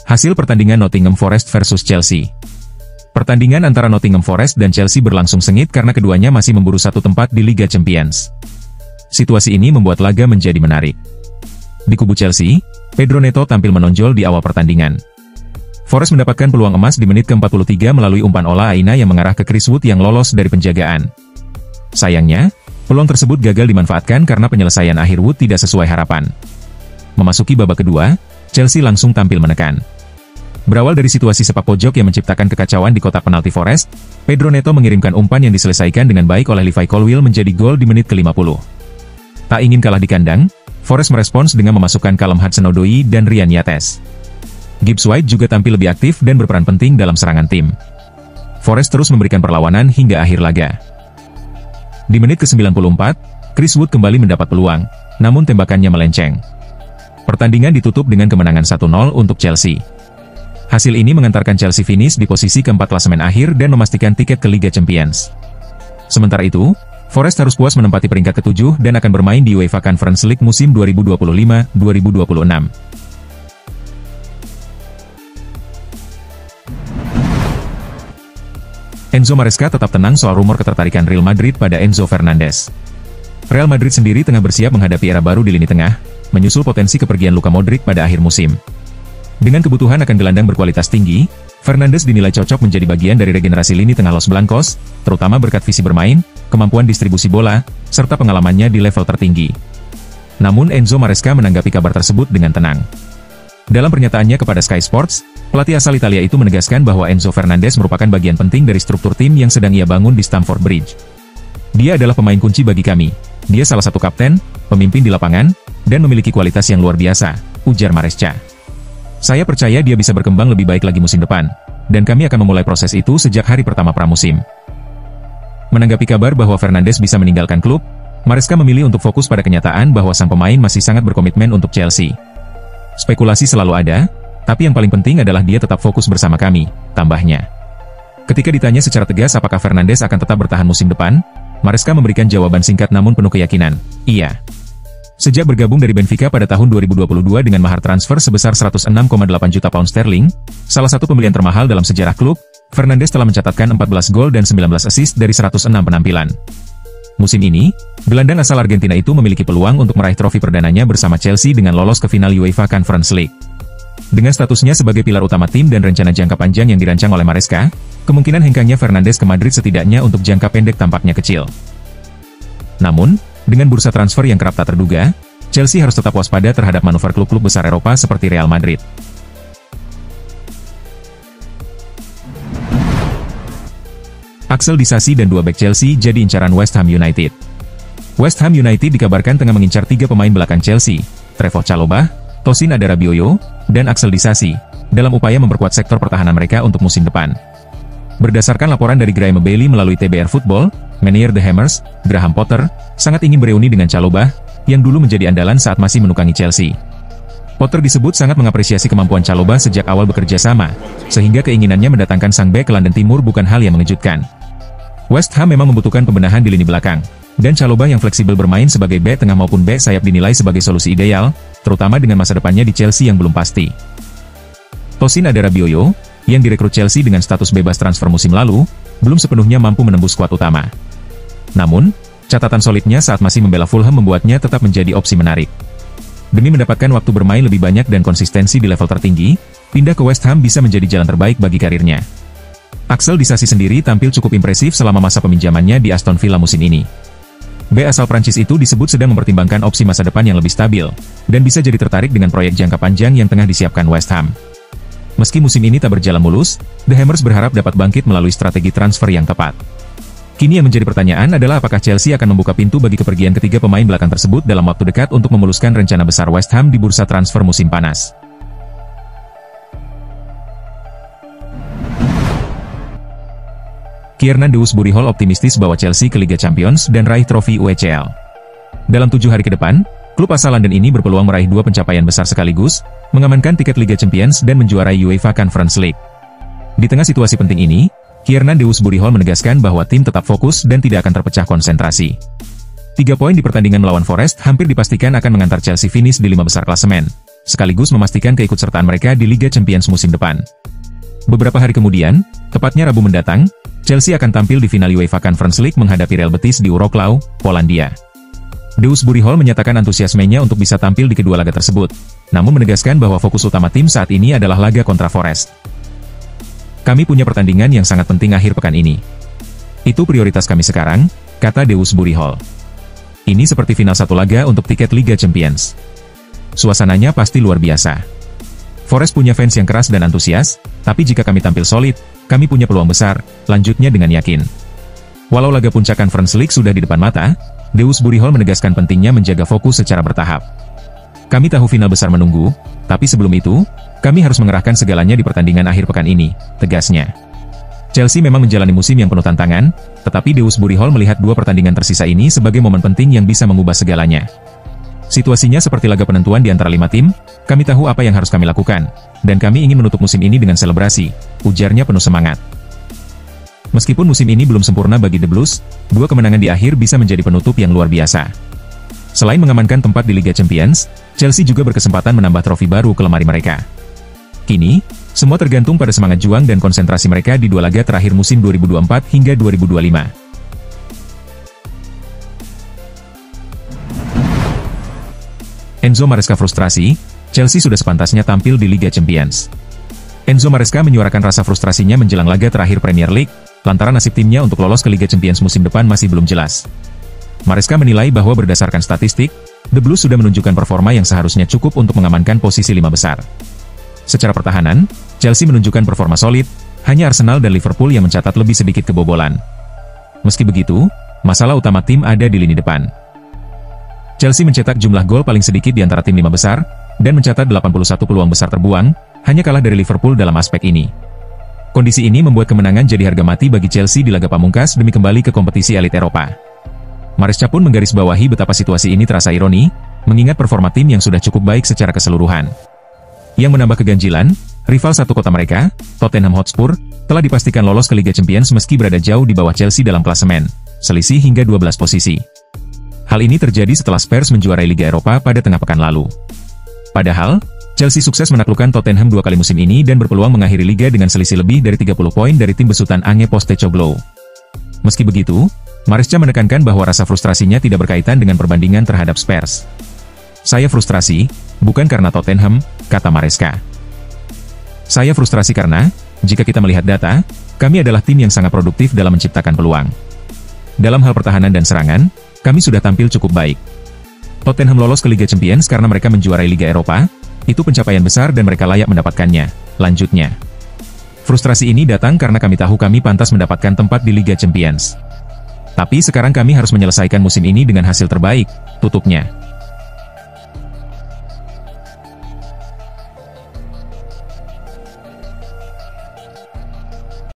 Hasil pertandingan Nottingham Forest versus Chelsea. Pertandingan antara Nottingham Forest dan Chelsea berlangsung sengit karena keduanya masih memburu satu tempat di Liga Champions. Situasi ini membuat laga menjadi menarik. Di kubu Chelsea, Pedro Neto tampil menonjol di awal pertandingan. Forest mendapatkan peluang emas di menit ke-43 melalui umpan Ola Aina yang mengarah ke Chris Wood yang lolos dari penjagaan. Sayangnya, peluang tersebut gagal dimanfaatkan karena penyelesaian akhir Wood tidak sesuai harapan. Memasuki babak kedua, Chelsea langsung tampil menekan. Berawal dari situasi sepak pojok yang menciptakan kekacauan di kotak penalti Forest, Pedro Neto mengirimkan umpan yang diselesaikan dengan baik oleh Levi Colwill menjadi gol di menit ke-50. Tak ingin kalah di kandang, Forest merespons dengan memasukkan Callum Hudson-Odoi dan Ryan Yates. Gibbs White juga tampil lebih aktif dan berperan penting dalam serangan tim. Forest terus memberikan perlawanan hingga akhir laga. Di menit ke-94, Chris Wood kembali mendapat peluang, namun tembakannya melenceng. Pertandingan ditutup dengan kemenangan 1-0 untuk Chelsea. Hasil ini mengantarkan Chelsea finish di posisi keempat klasemen akhir dan memastikan tiket ke Liga Champions. Sementara itu, Forest harus puas menempati peringkat ke-7 dan akan bermain di UEFA Conference League musim 2025-2026. Enzo Maresca tetap tenang soal rumor ketertarikan Real Madrid pada Enzo Fernandez. Real Madrid sendiri tengah bersiap menghadapi era baru di lini tengah, menyusul potensi kepergian Luka Modric pada akhir musim. Dengan kebutuhan akan gelandang berkualitas tinggi, Fernandes dinilai cocok menjadi bagian dari regenerasi lini tengah Los Blancos, terutama berkat visi bermain, kemampuan distribusi bola, serta pengalamannya di level tertinggi. Namun Enzo Maresca menanggapi kabar tersebut dengan tenang. Dalam pernyataannya kepada Sky Sports, pelatih asal Italia itu menegaskan bahwa Enzo Fernandez merupakan bagian penting dari struktur tim yang sedang ia bangun di Stamford Bridge. Dia adalah pemain kunci bagi kami. Dia salah satu kapten, pemimpin di lapangan, dan memiliki kualitas yang luar biasa, ujar Maresca. Saya percaya dia bisa berkembang lebih baik lagi musim depan, dan kami akan memulai proses itu sejak hari pertama pramusim. Menanggapi kabar bahwa Fernandes bisa meninggalkan klub, Maresca memilih untuk fokus pada kenyataan bahwa sang pemain masih sangat berkomitmen untuk Chelsea. Spekulasi selalu ada, tapi yang paling penting adalah dia tetap fokus bersama kami, tambahnya. Ketika ditanya secara tegas apakah Fernandes akan tetap bertahan musim depan, Maresca memberikan jawaban singkat namun penuh keyakinan, iya. Sejak bergabung dari Benfica pada tahun 2022 dengan mahar transfer sebesar 106,8 juta pound sterling, salah satu pembelian termahal dalam sejarah klub, Fernandes telah mencatatkan 14 gol dan 19 assist dari 106 penampilan. Musim ini, gelandang asal Argentina itu memiliki peluang untuk meraih trofi perdananya bersama Chelsea dengan lolos ke final UEFA Conference League. Dengan statusnya sebagai pilar utama tim dan rencana jangka panjang yang dirancang oleh Maresca, kemungkinan hengkangnya Fernandes ke Madrid setidaknya untuk jangka pendek tampaknya kecil. Namun, dengan bursa transfer yang kerap tak terduga, Chelsea harus tetap waspada terhadap manuver klub-klub besar Eropa seperti Real Madrid. Axel Disasi dan dua bek Chelsea jadi incaran West Ham United. West Ham United dikabarkan tengah mengincar 3 pemain belakang Chelsea, Trevoh Chalobah, Tosin Adarabioyo, dan Axel Disasi, dalam upaya memperkuat sektor pertahanan mereka untuk musim depan. Berdasarkan laporan dari Graeme Bailey melalui TBR Football, Meneer The Hammers, Graham Potter, sangat ingin bereuni dengan Chalobah, yang dulu menjadi andalan saat masih menukangi Chelsea. Potter disebut sangat mengapresiasi kemampuan Chalobah sejak awal bekerja sama, sehingga keinginannya mendatangkan sang bek ke London Timur bukan hal yang mengejutkan. West Ham memang membutuhkan pembenahan di lini belakang, dan Chalobah yang fleksibel bermain sebagai bek tengah maupun bek sayap dinilai sebagai solusi ideal, terutama dengan masa depannya di Chelsea yang belum pasti. Tosin Adarabioyo, yang direkrut Chelsea dengan status bebas transfer musim lalu, belum sepenuhnya mampu menembus skuad utama. Namun, catatan solidnya saat masih membela Fulham membuatnya tetap menjadi opsi menarik. Demi mendapatkan waktu bermain lebih banyak dan konsistensi di level tertinggi, pindah ke West Ham bisa menjadi jalan terbaik bagi karirnya. Axel Disasi sendiri tampil cukup impresif selama masa peminjamannya di Aston Villa musim ini. Bek asal Prancis itu disebut sedang mempertimbangkan opsi masa depan yang lebih stabil, dan bisa jadi tertarik dengan proyek jangka panjang yang tengah disiapkan West Ham. Meski musim ini tak berjalan mulus, The Hammers berharap dapat bangkit melalui strategi transfer yang tepat. Kini yang menjadi pertanyaan adalah apakah Chelsea akan membuka pintu bagi kepergian ketiga pemain belakang tersebut dalam waktu dekat untuk memuluskan rencana besar West Ham di bursa transfer musim panas. Kiernan Dewsbury Hall optimistis bahwa Chelsea ke Liga Champions dan raih trofi UECL. Dalam 7 hari ke depan, klub asal London ini berpeluang meraih 2 pencapaian besar sekaligus, mengamankan tiket Liga Champions dan menjuarai UEFA Conference League. Di tengah situasi penting ini, Kiernan Dewsbury Hall menegaskan bahwa tim tetap fokus dan tidak akan terpecah konsentrasi. 3 poin di pertandingan melawan Forest hampir dipastikan akan mengantar Chelsea finish di 5 besar klasemen, sekaligus memastikan keikutsertaan mereka di Liga Champions musim depan. Beberapa hari kemudian, tepatnya Rabu mendatang, Chelsea akan tampil di final UEFA Conference League menghadapi Real Betis di Wrocław, Polandia. Dewsbury Hall menyatakan antusiasmenya untuk bisa tampil di kedua laga tersebut, namun menegaskan bahwa fokus utama tim saat ini adalah laga kontra Forest. Kami punya pertandingan yang sangat penting akhir pekan ini. Itu prioritas kami sekarang, kata Dewsbury Hall. Ini seperti final satu laga untuk tiket Liga Champions. Suasananya pasti luar biasa. Forest punya fans yang keras dan antusias, tapi jika kami tampil solid, kami punya peluang besar, lanjutnya dengan yakin. Walau laga puncak Conference League sudah di depan mata, Dewsbury Hall menegaskan pentingnya menjaga fokus secara bertahap. Kami tahu final besar menunggu, tapi sebelum itu, kami harus mengerahkan segalanya di pertandingan akhir pekan ini, tegasnya. Chelsea memang menjalani musim yang penuh tantangan, tetapi Dewsbury Hall melihat dua pertandingan tersisa ini sebagai momen penting yang bisa mengubah segalanya. Situasinya seperti laga penentuan di antara 5 tim, kami tahu apa yang harus kami lakukan, dan kami ingin menutup musim ini dengan selebrasi, ujarnya penuh semangat. Meskipun musim ini belum sempurna bagi The Blues, 2 kemenangan di akhir bisa menjadi penutup yang luar biasa. Selain mengamankan tempat di Liga Champions, Chelsea juga berkesempatan menambah trofi baru ke lemari mereka. Kini, semua tergantung pada semangat juang dan konsentrasi mereka di 2 laga terakhir musim 2024 hingga 2025. Enzo Maresca frustrasi, Chelsea sudah sepantasnya tampil di Liga Champions. Enzo Maresca menyuarakan rasa frustrasinya menjelang laga terakhir Premier League, lantaran nasib timnya untuk lolos ke Liga Champions musim depan masih belum jelas. Maresca menilai bahwa berdasarkan statistik, The Blues sudah menunjukkan performa yang seharusnya cukup untuk mengamankan posisi 5 besar. Secara pertahanan, Chelsea menunjukkan performa solid, hanya Arsenal dan Liverpool yang mencatat lebih sedikit kebobolan. Meski begitu, masalah utama tim ada di lini depan. Chelsea mencetak jumlah gol paling sedikit di antara tim 5 besar, dan mencatat 81 peluang besar terbuang, hanya kalah dari Liverpool dalam aspek ini. Kondisi ini membuat kemenangan jadi harga mati bagi Chelsea di laga pamungkas demi kembali ke kompetisi elit Eropa. Maresca pun menggarisbawahi betapa situasi ini terasa ironi, mengingat performa tim yang sudah cukup baik secara keseluruhan. Yang menambah keganjilan, rival satu kota mereka, Tottenham Hotspur, telah dipastikan lolos ke Liga Champions meski berada jauh di bawah Chelsea dalam klasemen, selisih hingga 12 posisi. Hal ini terjadi setelah Spurs menjuarai Liga Eropa pada tengah pekan lalu. Padahal, Chelsea sukses menaklukkan Tottenham 2 kali musim ini dan berpeluang mengakhiri liga dengan selisih lebih dari 30 poin dari tim besutan Ange Postecoglou. Meski begitu, Maresca menekankan bahwa rasa frustrasinya tidak berkaitan dengan perbandingan terhadap Spurs. Saya frustrasi, bukan karena Tottenham, kata Maresca. Saya frustrasi karena, jika kita melihat data, kami adalah tim yang sangat produktif dalam menciptakan peluang. Dalam hal pertahanan dan serangan, kami sudah tampil cukup baik. Tottenham lolos ke Liga Champions karena mereka menjuarai Liga Eropa, itu pencapaian besar dan mereka layak mendapatkannya, lanjutnya. Frustrasi ini datang karena kami tahu kami pantas mendapatkan tempat di Liga Champions. Tapi sekarang kami harus menyelesaikan musim ini dengan hasil terbaik, tutupnya.